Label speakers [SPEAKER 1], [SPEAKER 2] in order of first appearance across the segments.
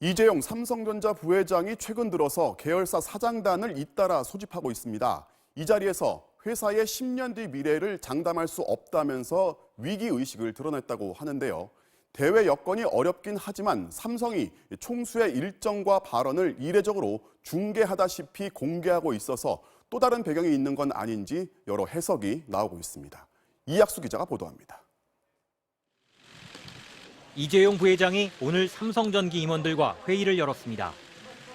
[SPEAKER 1] 이재용 삼성전자 부회장이 최근 들어서 계열사 사장단을 잇따라 소집하고 있습니다. 이 자리에서 회사의 10년 뒤 미래를 장담할 수 없다면서 위기의식을 드러냈다고 하는데요. 대외 여건이 어렵긴 하지만 삼성이 총수의 일정과 발언을 이례적으로 중계하다시피 공개하고 있어서 또 다른 배경이 있는 건 아닌지 여러 해석이 나오고 있습니다. 이학수 기자가 보도합니다.
[SPEAKER 2] 이재용 부회장이 오늘 삼성전기 임원들과 회의를 열었습니다.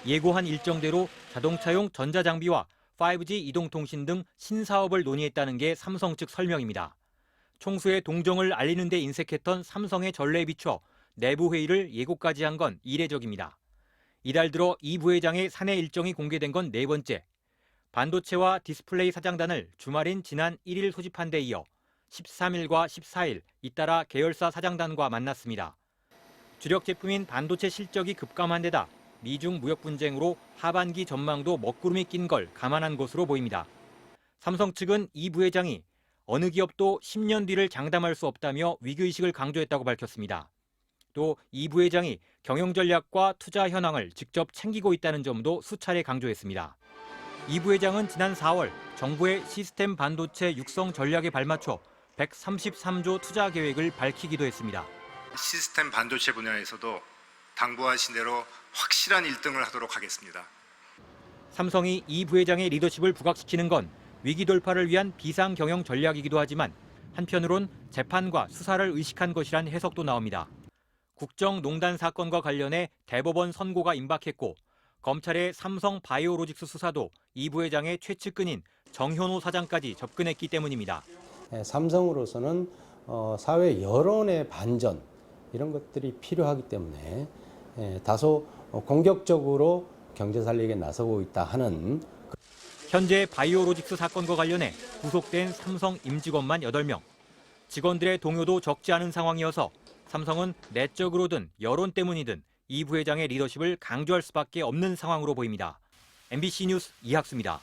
[SPEAKER 2] 예고한 일정대로 자동차용 전자장비와 5G 이동통신 등 신사업을 논의했다는 게 삼성 측 설명입니다. 총수의 동정을 알리는 데 인색했던 삼성의 전례에 비춰 내부 회의를 예고까지 한 건 이례적입니다. 이달 들어 이 부회장의 사내 일정이 공개된 건 네 번째. 반도체와 디스플레이 사장단을 주말인 지난 1일 소집한 데 이어 13일과 14일 잇따라 계열사 사장단과 만났습니다. 주력 제품인 반도체 실적이 급감한 데다 미중 무역 분쟁으로 하반기 전망도 먹구름이 낀 걸 감안한 것으로 보입니다. 삼성 측은 이 부회장이 어느 기업도 10년 뒤를 장담할 수 없다며 위기의식을 강조했다고 밝혔습니다. 또 이 부회장이 경영 전략과 투자 현황을 직접 챙기고 있다는 점도 수차례 강조했습니다. 이 부회장은 지난 4월 정부의 시스템 반도체 육성 전략에 발맞춰 133조 투자 계획을 밝히기도 했습니다.
[SPEAKER 3] 시스템 반도체 분야에서도 당부하신 대로 확실한 1등을 하도록 하겠습니다.
[SPEAKER 2] 삼성이 이 부회장의 리더십을 부각시키는 건 위기 돌파를 위한 비상 경영 전략이기도 하지만 한편으론 재판과 수사를 의식한 것이란 해석도 나옵니다. 국정농단 사건과 관련해 대법원 선고가 임박했고 검찰의 삼성 바이오로직스 수사도 이 부회장의 최측근인 정현호 사장까지 접근했기 때문입니다.
[SPEAKER 4] 삼성으로서는 사회 여론의 반전 이런 것들이 필요하기 때문에 다소 공격적으로 경제 살리기에 나서고 있다 하는.
[SPEAKER 2] 현재 바이오로직스 사건과 관련해 구속된 삼성 임직원만 8명. 직원들의 동요도 적지 않은 상황이어서 삼성은 내적으로든 여론 때문이든 이 부회장의 리더십을 강조할 수밖에 없는 상황으로 보입니다. MBC 뉴스 이학수입니다.